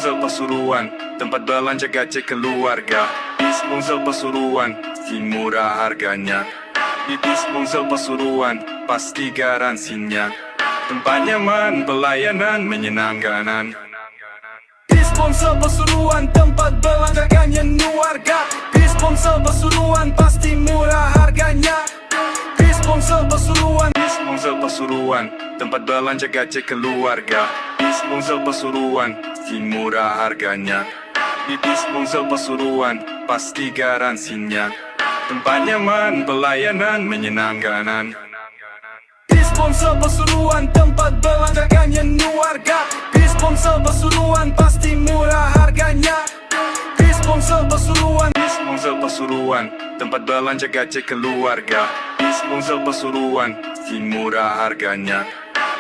Sponsor Pasuruan, tempat belanja gadget keluarga. Di Sponsor Pasuruan, murah harganya. Di Sponsor Pasuruan, pasti garansinya. Tempat nyaman, pelayanan menyenangkan. Di Sponsor Pasuruan, tempat belanja gadget keluarga. Di Sponsor Pasuruan, pasti murah harganya. Di Sponsor Pasuruan, di Sponsor Pasuruan, tempat belanja gadget keluarga. Di Sponsor Pasuruan, murah harganya. Di Sponsor Pasuruan, pasti garansinya. Tempat nyaman, pelayanan menyenangkan. Di Sponsor Pasuruan, tempat belanja gadget keluarga. Di Sponsor Pasuruan, pasti murah harganya. Di Sponsor Pasuruan, di Sponsor Pasuruan, tempat belanja gadget keluarga. Di Sponsor Pasuruan, murah harganya.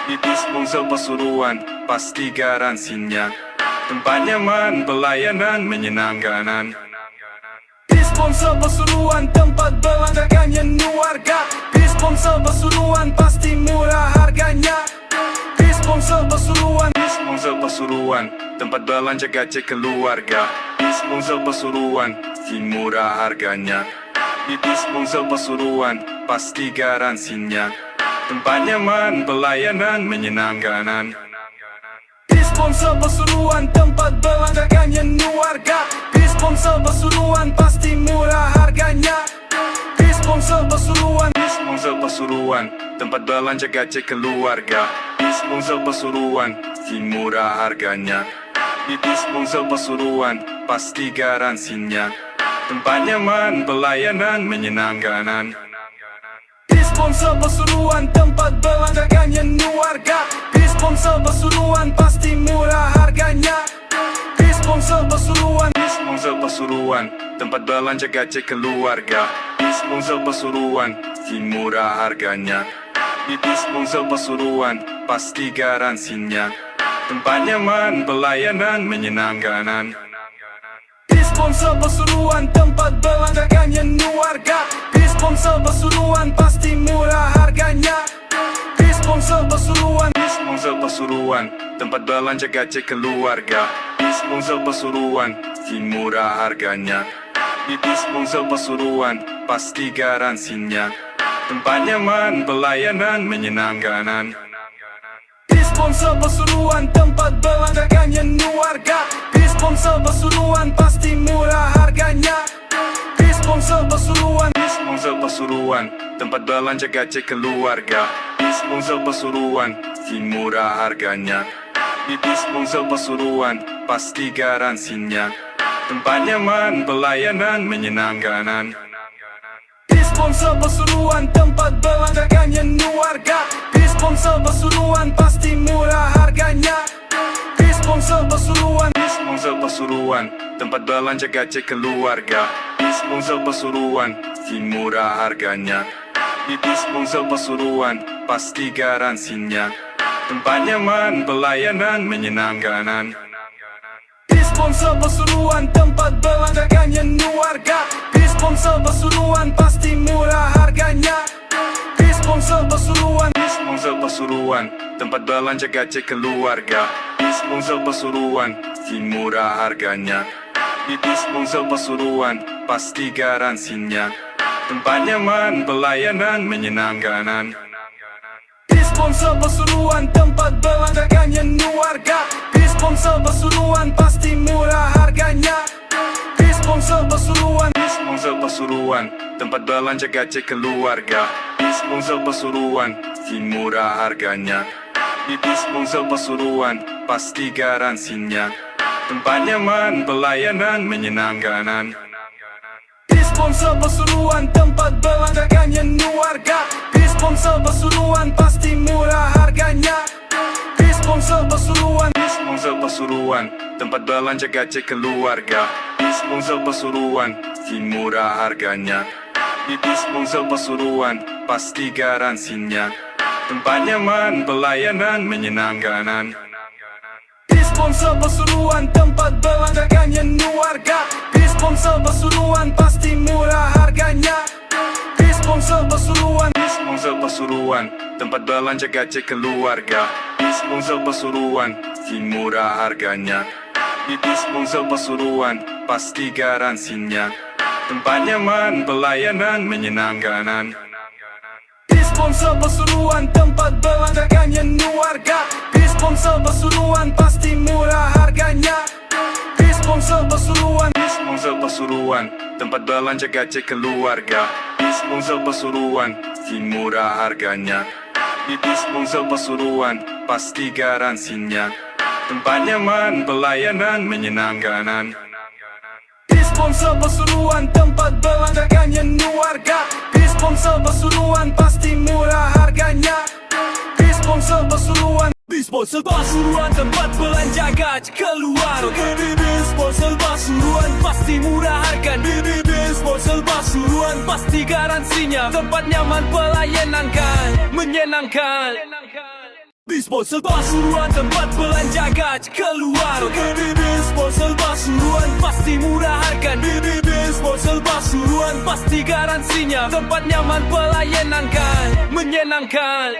Di Sponsor Pasuruan, pasti garansinya. Tempat nyaman, pelayanan menyenangkan. Di Sponsor Pasuruan, tempat belanja gadget keluarga. Di Sponsor Pasuruan, pasti murah harganya. Di Sponsor Pasuruan, di Sponsor Pasuruan, tempat belanja gadget keluarga. Di Sponsor Pasuruan, murah harganya. Di Sponsor Pasuruan, pasti garansinya. Tempat nyaman, pelayanan menyenangkan. Di Sponsor Pasuruan, tempat belanja gadget keluarga. Di Sponsor Pasuruan, pasti murah harganya. Di Sponsor Pasuruan, di Sponsor Pasuruan, tempat belanja gadget keluarga. Di Sponsor Pasuruan, murah harganya. Di Sponsor Pasuruan, pasti garansinya. Tempat nyaman, pelayanan menyenangkan. Di Sponsor Pasuruan, tempat belanja gadget keluarga. Di Sponsor Pasuruan, pasti murah harganya. Di Sponsor Pasuruan, di Sponsor Pasuruan, tempat belanja gadget keluarga. Di Sponsor Pasuruan, murah harganya. Di Sponsor Pasuruan, pasti garansinya. Tempat nyaman, pelayanan menyenangkan. Di Sponsor Pasuruan, tempat belanja gadget keluarga. Di Sponsor Pasuruan, pasti murah harganya. Di Sponsor Pasuruan, di Sponsor Pasuruan, tempat belanja gadget keluarga. Di Sponsor Pasuruan, murah harganya. Di Sponsor Pasuruan, pasti garansinya. Tempat nyaman, pelayanan menyenangkan. Di Sponsor Pasuruan, tempat belanja gadget keluarga. Di Sponsor Pasuruan, pasti murah harganya. Di Sponsor Pasuruan, di Sponsor Pasuruan, tempat belanja gadget keluarga. Di Sponsor Pasuruan, murah harganya. Di Sponsor Pasuruan, pasti garansinya. Tempat nyaman, pelayanan menyenangkan. Di Sponsor Pasuruan, tempat belanja gadget keluarga. Di Sponsor Pasuruan, pasti murah harganya. Di Sponsor Pasuruan, di Sponsor Pasuruan, tempat belanja gadget keluarga. Di Sponsor Pasuruan, murah harganya. Di Sponsor Pasuruan, pasti garansinya. Tempat nyaman, pelayanan menyenangkan. Di Sponsor Pasuruan, tempat belanja gadget keluarga. Di Sponsor Pasuruan, pasti murah harganya. Di Sponsor Pasuruan, di Sponsor Pasuruan, tempat belanja gadget keluarga. Di Sponsor Pasuruan, murah harganya. Di Sponsor Pasuruan, pasti garansinya. Tempat nyaman, pelayanan menyenangkan. Di Sponsor Pasuruan, tempat belanja gadget keluarga. Di Sponsor Pasuruan, pasti murah harganya. Di Sponsor Pasuruan, di Sponsor Pasuruan, tempat belanja gadget keluarga. Di Sponsor Pasuruan, murah harganya. Di Sponsor Pasuruan, pasti garansinya. Tempat nyaman, pelayanan menyenangkan. Di Sponsor Pasuruan, tempat belanja gadget keluarga. Di Sponsor Pasuruan, pasti murah harganya. Di Sponsor Pasuruan, di Sponsor Pasuruan, tempat belanja gadget keluarga. Di Sponsor Pasuruan, murah harganya. Di Sponsor Pasuruan, pasti garansinya. Tempat nyaman, pelayanan menyenangkan. Di Sponsor Pasuruan, tempat belanja gadget keluarga. Di Sponsor Pasuruan, pasti murah harganya. Di Sponsor Pasuruan, di Sponsor Pasuruan, tempat belanja gadget keluarga. Di Sponsor Pasuruan, murah harganya. Di bis Bungsel Pasuruan pasti garansinya. Tempat nyaman, pelayanan menyenangkan. Bis Bungsel Pasuruan, tempat belanjakan warga. Bis Bungsel Pasuruan pasti murah harganya. Bis Bungsel Pasuruan, Bis Bungsel Pasuruan, tempat belanja gaji keluarga. Bis Bungsel Pasuruan pasti murah harganya. Di Bis Bungsel Pasuruan pasti garansinya. Tempat nyaman, pelayanan menyenangkan. Bis Bungsel Pasuruan, tempat belanjakan warga. Bis Bungsel Pasuruan pasti murah harganya. Bis Bungsel Pasuruan, Bis Bungsel Pasuruan, tempat belanja gaji keluarga. Bis Bungsel Pasuruan pasti murah harga. Bis Bungsel Pasuruan pasti garansinya. Tempat nyaman, pelayanan menyenangkan. Bis Bungsel Pasuruan, tempat belanja gaji keluarga. Bis Bungsel Pasuruan pasti murah harga. Bis Bungsel Pasuruan pasti garansinya. Tempat nyaman, pelayanan menyenangkan.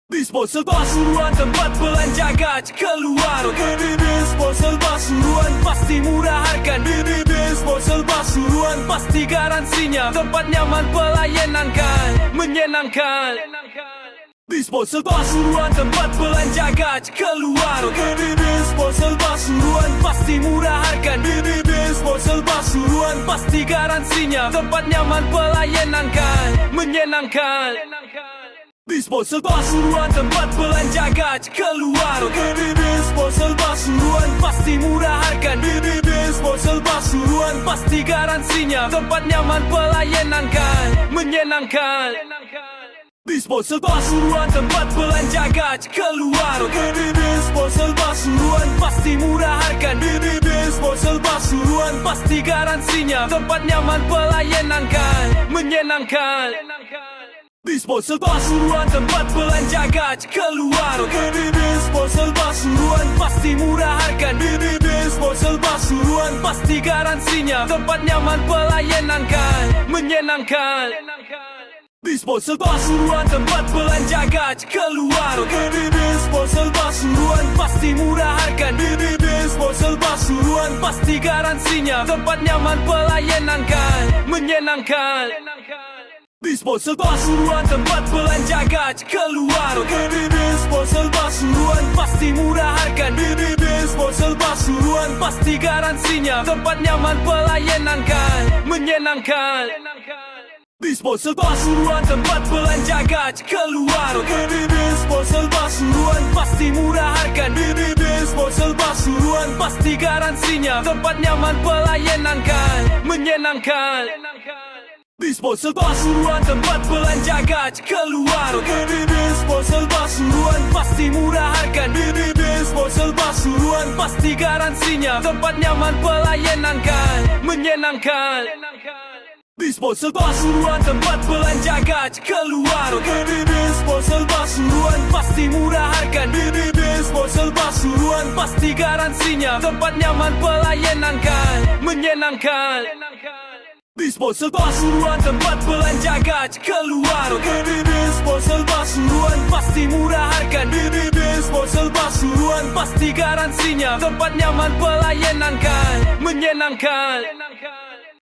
Bis Bungsel Pasuruan, tempat belanja gaji keluarga. Bis Bungsel Pasuruan pasti murah harga. Bis Bungsel Pasuruan pasti garansinya. Tempat nyaman, pelayanan menyenangkan. Bis Bungsel Pasuruan, tempat belanja gaji keluarga. Bis Bungsel Pasuruan pasti murah harga. Bis Bungsel Pasuruan pasti garansinya. Tempat nyaman, pelayanan menyenangkan. Bis Bungsel Pasuruan, tempat belanja gaji keluarga. Bis Bungsel Pasuruan pasti murah harga. Bis Bungsel Pasuruan pasti garansinya. Tempat nyaman, pelayanan menyenangkan. Bis Bungsel Pasuruan, tempat belanja gaji keluarga. Bis Bungsel Pasuruan pasti murah harga. Bis Bungsel Pasuruan pasti garansinya. Tempat nyaman, pelayanan menyenangkan. Bis Bungsel Pasuruan, tempat belanja gaji keluarga. Bis Bungsel Pasuruan pasti murah harga. Bis Bungsel Pasuruan pasti garansinya. Tempat nyaman, pelayanan menyenangkan. Bis Bungsel Pasuruan, tempat belanja gaji keluarga. Bis Bungsel Pasuruan pasti murah harga. Bis Bungsel Pasuruan pasti garansinya. Tempat nyaman, pelayanan menyenangkan. Bis Bungsel Pasuruan, tempat belanja gaji keluarga. Bis Bungsel Pasuruan pasti murah harga. Bis Bungsel Pasuruan pasti garansinya. Tempat nyaman, pelayanan menyenangkan. Bis Bungsel Pasuruan, tempat belanja gaji keluarga. Bis Bungsel Pasuruan pasti murah harga. Bis Bungsel Pasuruan pasti garansinya. Tempat nyaman, pelayanan menyenangkan. Bis Bungsel Pasuruan, tempat belanja gaji keluarga. Bis Bungsel Pasuruan pasti murah harga. Bis Bungsel Pasuruan pasti garansinya. Tempat nyaman, pelayanan menyenangkan. Bis Bungsel Pasuruan, tempat belanja gaji keluarga. Bis Bungsel Pasuruan pasti murah harga. Bis Bungsel Pasuruan pasti garansinya. Tempat nyaman, pelayanan menyenangkan. Bis Bungsel Pasuruan, tempat belanja gaji keluarga. Bis Bungsel Pasuruan pasti murah harga. Bis Bungsel Pasuruan pasti garansinya. Tempat nyaman, pelayanan menyenangkan.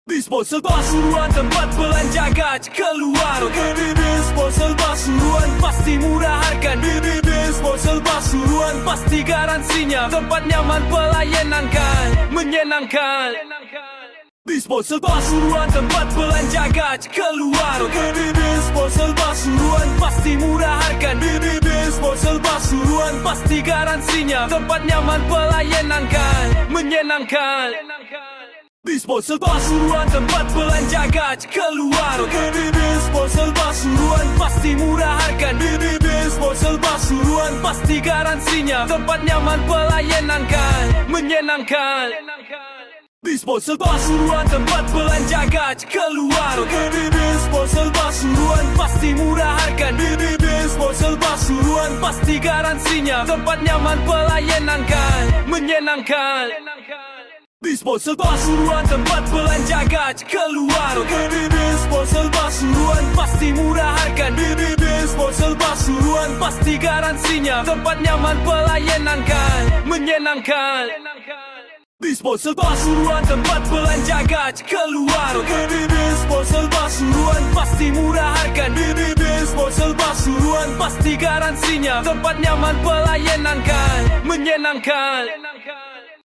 Bis Bungsel Pasuruan, tempat belanja gaji keluarga. Bis Bungsel Pasuruan pasti murah harga. Bis Bungsel Pasuruan pasti garansinya. Tempat nyaman, pelayanan menyenangkan. Bis Bungsel Pasuruan, tempat belanja gaji keluarga. Bis Bungsel Pasuruan pasti murah harga. Bis Bungsel Pasuruan pasti garansinya. Tempat nyaman, pelayanan menyenangkan. Bis Bungsel Pasuruan, tempat belanja gaji keluarga. Bis Bungsel Pasuruan pasti murah harga. Bis Bungsel Pasuruan pasti garansinya. Tempat nyaman, pelayanan menyenangkan. Bis Bungsel Pasuruan, tempat belanja gaji keluarga. Bis Bungsel Pasuruan pasti murah harga. Bis Bungsel Pasuruan pasti garansinya. Tempat nyaman, pelayanan menyenangkan. Bis Bungsel Pasuruan, tempat belanja gaji keluarga. Bis Bungsel Pasuruan pasti murah harga. Bis Bungsel Pasuruan pasti garansinya. Tempat nyaman, pelayanan menyenangkan. Disposal Pasuruan, tempat belanja gaji keluarga. Disposal Pasuruan, pasti murah harga. Disposal Pasuruan, pasti garansinya tempat nyaman, pelayanan kan menyenangkan.